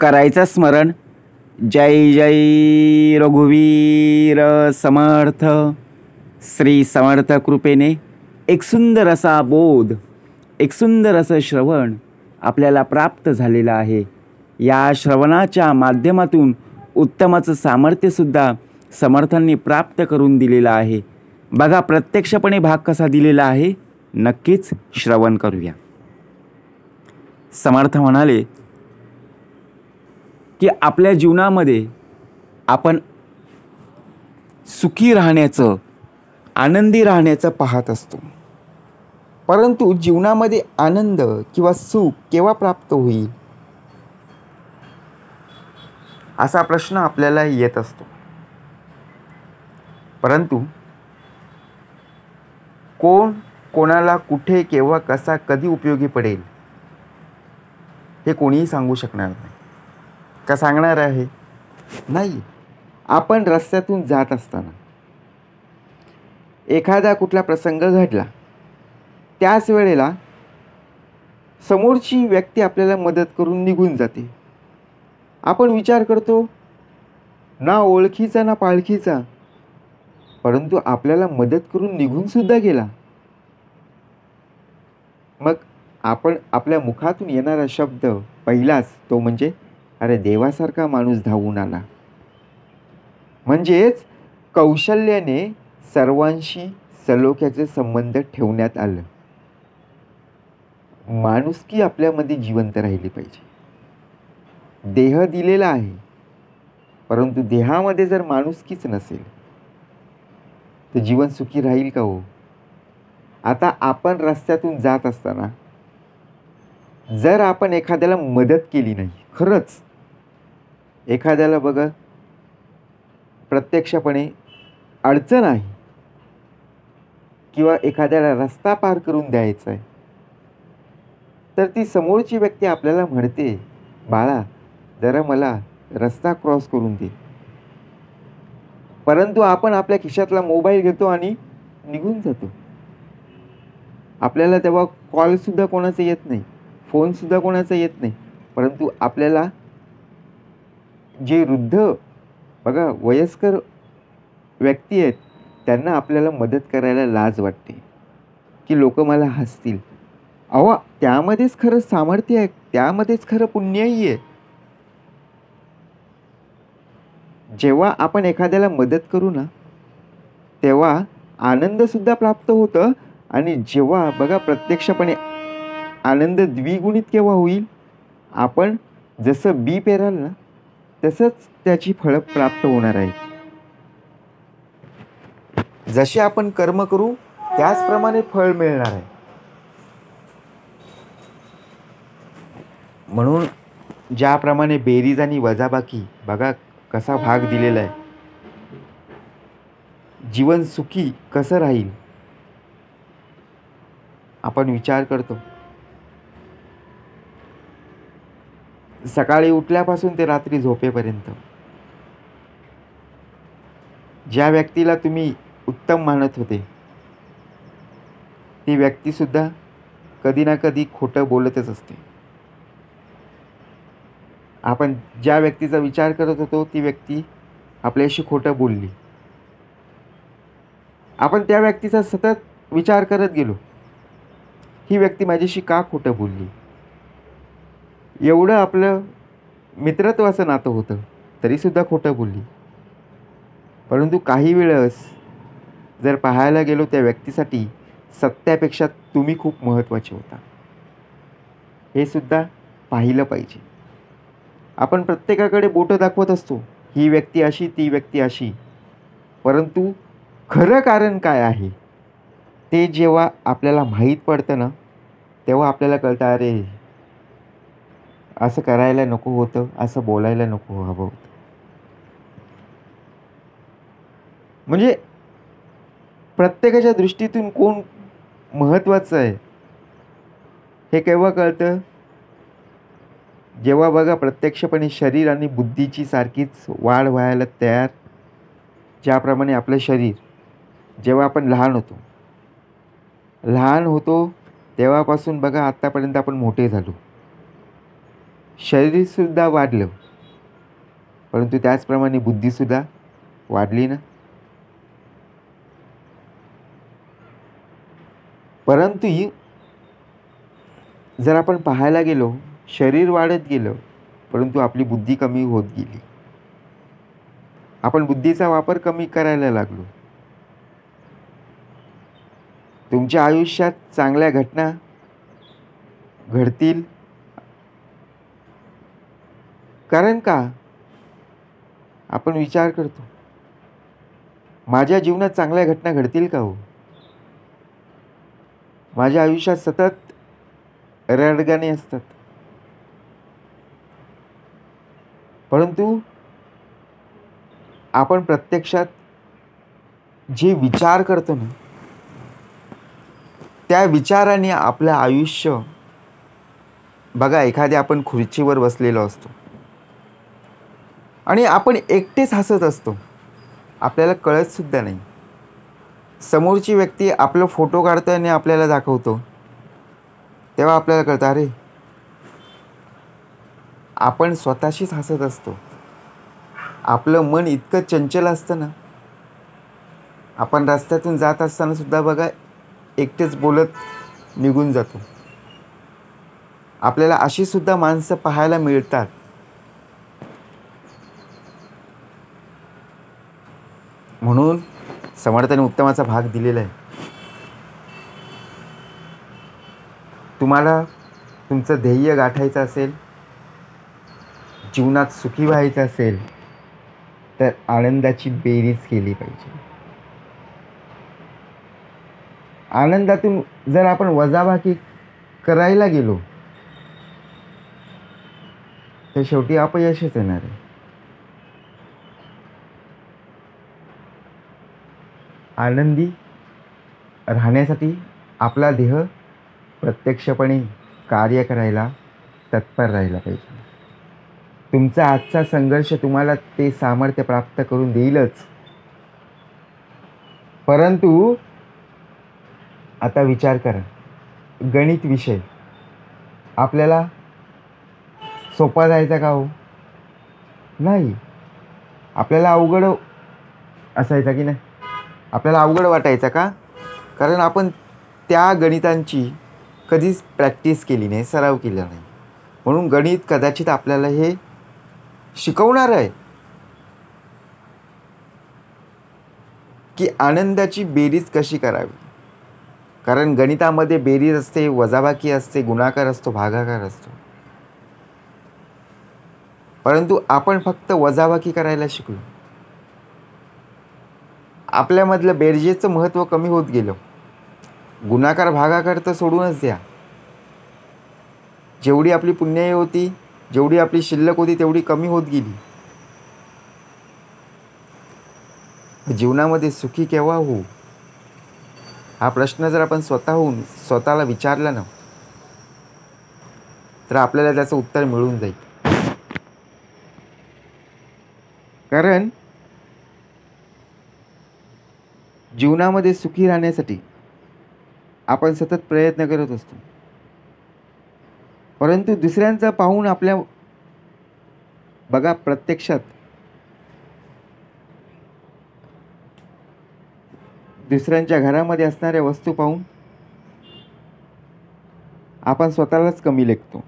करायचं स्मरण. जय जय रघुवीर समर्थ. श्री समर्थ कृपेने एक सुंदर असा बोध, एक सुंदर असं श्रवण आपल्याला प्राप्त झालेलं आहे. या श्रवणाच्या माध्यमातून उत्तमाचं सामर्थ्यसुद्धा समर्थांनी प्राप्त करून दिलेलं आहे. बघा प्रत्यक्षपणे भाग कसा दिलेला आहे, नक्कीच श्रवण करूया. समर्थ म्हणाले की आपल्या जीवनामध्ये आपण सुखी राहण्याचं, आनंदी राहण्याचं पाहत असतो, परंतु जीवनामध्ये आनंद किंवा सुख केव्हा प्राप्त होईल असा प्रश्न आपल्याला येत असतो. परंतु कोण कोणाला कुठे केव्हा कसा कधी उपयोगी पडेल हे कोणीही सांगू शकणार नाही. का सांगणार आहे? नाही. आपण रस्त्यातून जात असताना एखादा कुठला प्रसंग घडला, त्याच वेळेला समोरची व्यक्ती आपल्याला मदत करून निघून जाते. आपण विचार करतो, ना ओळखीचा ना पाळखीचा, परंतु आपल्याला मदत करून निघून सुद्धा गेला. मग आपण आपल्या मुखातून येणारा शब्द पहिलाच तो म्हणजे, अरे देवासारखा माणूस धावून आला. म्हणजेच कौशल्याने सर्वांशी सलोख्याचे संबंध ठेवण्यात आलं. माणुसकी आपल्यामध्ये जिवंत राहिली पाहिजे. देह दिलेला आहे, परंतु देहामध्ये जर माणुसकीच नसेल तर जीवन सुखी राहील का हो? आता आपण रस्त्यातून जात असताना जर आपण एखाद्याला मदत केली नाही, खरंच एखाद्याला बघा प्रत्यक्षपणे अडचण आहे किंवा एखाद्याला रस्ता पार करून द्यायचा आहे, तर ती समोरची व्यक्ती आपल्याला म्हणते, बाळा जरा मला रस्ता क्रॉस करून दे. परंतु आपण आपल्या खिशातला मोबाईल घेतो आणि निघून जातो. आपल्याला तेव्हा कॉलसुद्धा कोणाचा येत नाही, फोनसुद्धा कोणाचा येत नाही. परंतु आपल्याला जे वृद्ध बघा वयस्कर व्यक्ती आहेत, त्यांना आपल्याला मदत करायला लाज वाटते की लोक मला हसतील. अहो, त्यामध्येच खरं सामर्थ्य आहे, त्यामध्येच खरं पुण्यही आहे. जेव्हा आपण एखाद्याला मदत करू ना, तेव्हा आनंदसुद्धा प्राप्त होतं. आणि जेव्हा बघा प्रत्यक्षपणे आनंद द्विगुणित केव्हा होईल, आपण जसं बी पेराल ना तसंच त्याची फळं प्राप्त होणार आहेत. जसे आपण कर्म करू त्याचप्रमाणे फळ मिळणार आहे. म्हणून ज्याप्रमाणे बेरीज आणि वजाबाकी बघा कसा भाग दिलेला आहे. जीवन सुखी कसं राहील आपण विचार करतो. सकाळी उठल्यापासून ते रात्री झोपेपर्यंत ज्या व्यक्तीला तुम्ही उत्तम मानत होते, ती व्यक्तीसुद्धा कधी ना कधी खोटं बोलतच असते. आपण ज्या व्यक्तीचा विचार करत होतो, ती व्यक्ती आपल्याशी खोटं बोलली. आपण त्या व्यक्तीचा सतत विचार करत गेलो, ही व्यक्ती माझ्याशी का खोटं बोलली. एवढं आपलं मित्रत्वाचं नातं होतं, तरीसुद्धा खोटं बोलली. परंतु काही वेळेस जर पाहायला गेलो, त्या व्यक्तीसाठी सत्यापेक्षा तुम्ही खूप महत्त्वाचे होता, हे सुद्धा पाहिलं पाहिजे. आपण प्रत्येकाकडे बोटं दाखवत असतो, ही व्यक्ती अशी, ती व्यक्ती अशी, परंतु खरं कारण काय आहे ते जेव्हा आपल्याला माहीत पडतं ना, तेव्हा आपल्याला कळतं, अरे असं करायला नको होतं, असं बोलायला नको हवं होतं. म्हणजे प्रत्येकाच्या दृष्टीतून कोण महत्त्वाचं आहे हे केव्हा कळतं, जेव्हा बघा प्रत्यक्षपणे शरीर आणि बुद्धीची सारखीच वाढ व्हायला तयार. ज्याप्रमाणे आपलं शरीर जेव्हा आपण लहान होतो तेव्हापासून बघा आत्तापर्यंत आपण मोठे झालो. शरीरसुद्धा वाढलं, परंतु त्याचप्रमाणे बुद्धीसुद्धा वाढली ना. परंतु जर आपण पाहायला गेलो, शरीर वाढत गेलं, परंतु आपली बुद्धी कमी होत गेली. आपण बुद्धीचा वापर कमी करायला लागलो. तुमच्या आयुष्यात चांगल्या घटना घडतील, कारण का आपण विचार करतो, माझ्या जीवनात चांगल्या घटना घडतील का हो. माझ्या आयुष्यात सतत रडगाणे असतात, परंतु आपण प्रत्यक्षात जे विचार करतो ना, त्या विचाराने आपलं आयुष्य, बघा एखाद्या आपण खुर्चीवर बसलेलो असतो आणि आपण एकटेच हसत असतो, आपल्याला कळत सुद्धा नाही. समोरची व्यक्ती आपलं फोटो काढतो आणि आपल्याला दाखवतो, तेव्हा आपल्याला कळतं, अरे आपण स्वतःशीच हसत असतो. आपलं मन इतकं चंचल असतं ना, आपण रस्त्यातून जात असताना सुद्धा बघा एकटेच बोलत निघून जातो. आपल्याला अशी सुद्धा माणसं पाहायला मिळतात. म्हणून समर्थाने उत्तमाचा भाग दिलेला आहे. तुम्हाला तुमचं ध्येय गाठायचं असेल, जीवनात सुखी व्हायचं असेल, तर आनंदाची बेरीज केली पाहिजे. आनंदातून जर आपण वजाबाकी करायला गेलो, तर शेवटी अपयशच येणार आहे. आनंदी राहण्यासाठी आपला देह प्रत्यक्षपणे कार्य करायला तत्पर राहिला पाहिजे. तुमचा आजचा संघर्ष तुम्हाला ते सामर्थ्य प्राप्त करून देईलच, परंतु आता विचार करा, गणित विषय आपल्याला सोपा जायचा का हो. नाही, आपल्याला अवघड असायचा की नाही. आपल्याला अवघड वाटायचा का, कारण आपण त्या गणितांची कधीच प्रॅक्टिस केली नाही, सराव केला नाही. म्हणून गणित कदाचित आपल्याला हे शिकवणार आहे की आनंदाची बेरीज कशी करावी. कारण गणितामध्ये बेरीज असते, वजाबाकी असते, गुणाकार असतो, भागाकार असतो, परंतु आपण फक्त वजाबाकी करायला शिकलो. आपल्यामधलं बेरजेचं महत्त्व कमी होत गेलं. गुणाकार भागाकार तर सोडूनच द्या. जेवढी आपली पुण्याई होती, जेवढी आपली शिल्लक होती, तेवढी कमी होत गेली. जीवनामध्ये सुखी केव्हा होऊ, हा प्रश्न जर आपण स्वतःहून स्वतःला विचारला ना, तर आपल्याला त्याचं उत्तर मिळून जाईल. कारण जीवनामध्ये सुखी राहण्यासाठी आपण सतत प्रयत्न करत असतो, परंतु दुसऱ्यांचा पाहून आपल्या, बघा प्रत्यक्षात दुसऱ्यांच्या घरामध्ये असणाऱ्या वस्तू पाहून आपण स्वतःलाच कमी लेखतो.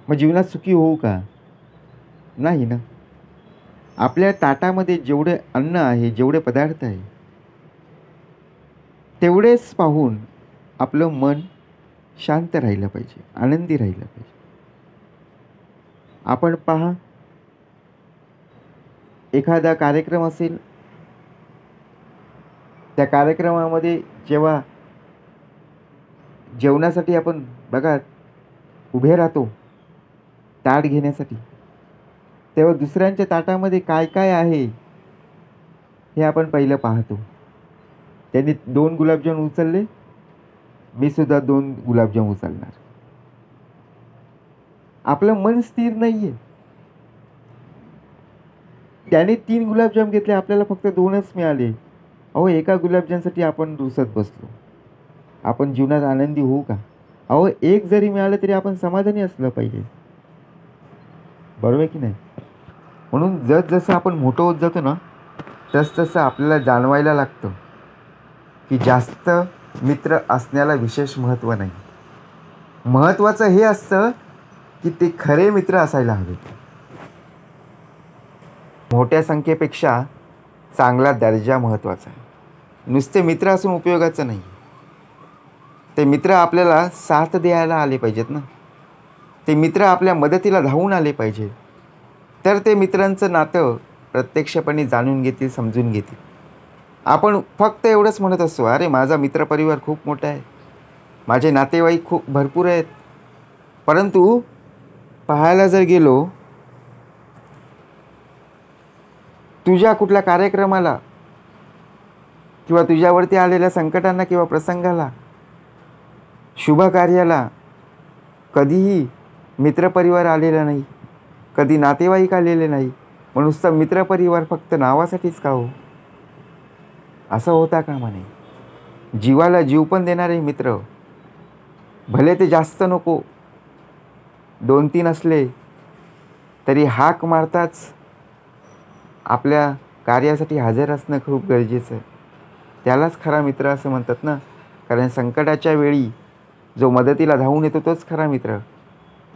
मग जीवनात सुखी होऊ का, नाही ना. आपल्या ताटामध्ये जेवढे अन्न आहे, जेवढे पदार्थ आहे, तेवढेच पाहून आपलं मन शांत राहिलं पाहिजे, आनंदी राहिलं पाहिजे. आपण पहा, एखादा कार्यक्रम असेल, त्या कार्यक्रमामध्ये जेव्हा जेवणासाठी आपण बघा उभे राहतो ताट घेण्यासाठी, तेव्हा दुसऱ्यांच्या ताटामध्ये काय काय आहे हे आपण पहिलं पाहतो. त्यांनी 2 गुलाबजाम उचलले, मी सुद्धा 2 गुलाबजाम उचलणार. आपलं मन स्थिर नाहीये. त्याने 3 गुलाबजाम घेतले, आपल्याला फक्त 2च मिळाले. अहो, एका गुलाबजामसाठी आपण रुसत बसलो. आपण जीवनात आनंदी होऊ का. अहो, एक जरी मिळालं तरी आपण समाधानी असलं पाहिजे, बरोबर आहे की नाही? म्हणून जसजसं आपण मोठं होत जातो ना, तसतसं आपल्याला जाणवायला लागतं की जास्त मित्र असण्याला विशेष महत्त्व नाही. महत्त्वाचं हे असतं की ते खरे मित्र असायला हवेत. मोठ्या संख्येपेक्षा चांगला दर्जा महत्त्वाचा आहे. नुसते मित्र असून उपयोगाचं नाही. ते मित्र आपल्याला साथ द्यायला आले पाहिजेत ना. ते मित्र आपल्या मदतीला धावून आले पाहिजे. तर ते मित्रांचं नातं प्रत्यक्षपणे जाणून घेतील, समजून घेतील. आपण फक्त एवढंच म्हणत असतो, अरे माझा मित्रपरिवार खूप मोठा आहे, माझे नातेवाईक खूप भरपूर आहेत. परंतु पाहायला जर गेलो, तुझ्या कुठल्या कार्यक्रमाला किंवा तुझ्यावरती आलेल्या संकटांना किंवा प्रसंगाला, शुभकार्याला कधीही मित्रपरिवार आलेला नाही, कधी नातेवाईक आलेले नाही. मग नुसता मित्रपरिवार फक्त नावासाठीच का हो? असं होता कामा नये. जीवाला जीव पण देणारे मित्र, भले ते जास्त नको, 2-3 असले तरी हाक मारताच आपल्या कार्यासाठी हजर असणं खूप गरजेचं आहे. त्यालाच खरा मित्र असं म्हणतात ना. कारण संकटाच्या वेळी जो मदतीला धावून येतो तोच खरा मित्र.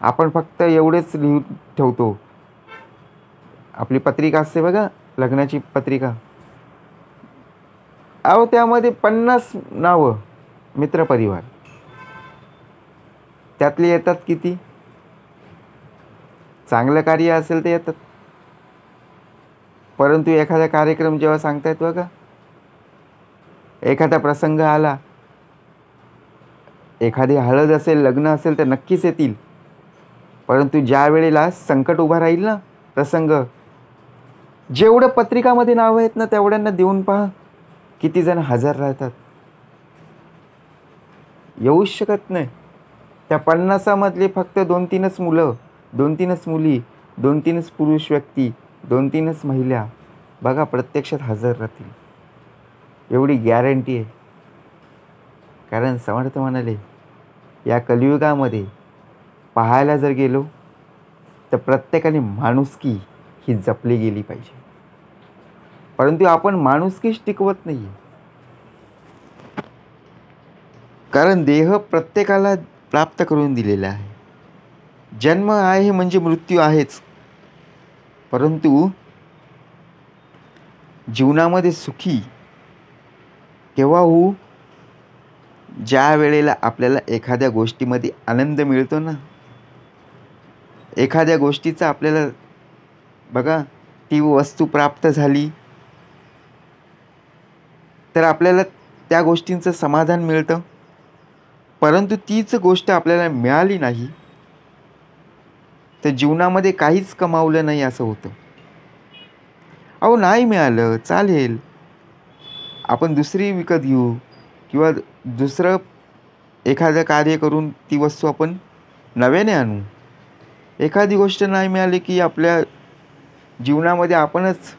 आपण फक्त एवढेच लिहून ठेवतो. आपली पत्रिका असते बघा, लग्नाची पत्रिका. अहो, त्यामध्ये 50 नावं मित्रपरिवार. त्यातले येतात किती? चांगलं कार्य असेल ते येतात. परंतु एखादा कार्यक्रम जेव्हा सांगतायत बघा, एखादा प्रसंग आला, एखादी हळद असेल, लग्न असेल तर नक्कीच येतील. परंतु ज्या वेळेला संकट उभा राहील ना, प्रसंग, जेवढं पत्रिकामध्ये नावं आहेत ना तेवढ्यांना देऊन पहा किती जण हजर राहतात. येऊच शकत नाही. त्या 50मधले फक्त 2-3च मुलं, 2-3च मुली, 2-3च पुरुष व्यक्ती, 2-3च महिला बघा प्रत्यक्षात हजर राहतील, एवढी गॅरंटी आहे. कारण समर्थ म्हणाले, या कलियुगामध्ये पाहायला जर गेलो तर प्रत्येकाने माणुसकी ही जपली गेली पाहिजे. परंतु आपण माणुसकीच टिकवत नाही. कारण देह प्रत्येकाला प्राप्त करून दिलेला आहे. जन्म आहे म्हणजे मृत्यू आहेच. परंतु जीवनामध्ये सुखी केव्हा होऊ? ज्या वेळेला आपल्याला एखाद्या गोष्टीमध्ये आनंद मिळतो ना, एखाद्या गोष्टीचा आपल्याला बघा, ती वस्तू प्राप्त झाली तर आपल्याला त्या गोष्टींचं समाधान मिळतं. परंतु तीच गोष्ट आपल्याला मिळाली नाही तर जीवनामध्ये काहीच कमावलं नाही असं होतं. अहो, नाही मिळालं चालेल, आपण दुसरी विकत घेऊ किंवा दुसरं एखादं कार्य करून ती वस्तू आपण नव्याने आणू. एखादी गोष्ट नाही मिळाली की आपल्या जीवनामध्ये आपणच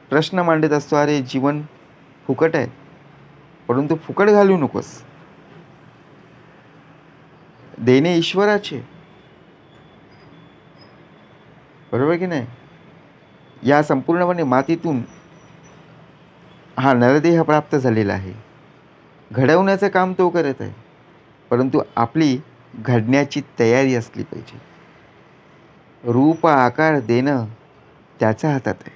प्रश्न मांडत असतो, अरे जीवन फुकट आहे. परंतु फुकट घालू नकोस. देणे ईश्वराचे, बरोबर की नाही? या संपूर्णपणे मातीतून हा नरदेह प्राप्त झालेला आहे. घडवण्याचं काम तो करत आहे. परंतु आपली घडण्याची तयारी असली पाहिजे. रूप आकार देणं त्याच्या हातात आहे.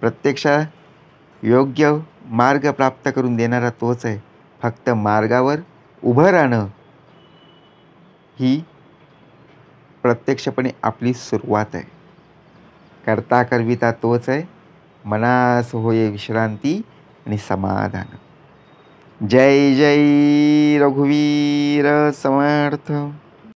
प्रत्यक्षात योग्य मार्ग प्राप्त करून देणारा तोच आहे. फक्त मार्गावर उभं राहणं ही प्रत्यक्षपणे आपली सुरुवात आहे. करता करविता तोच आहे. मनास होय विश्रांती आणि समाधान. जय जय रघुवीर समर्थ.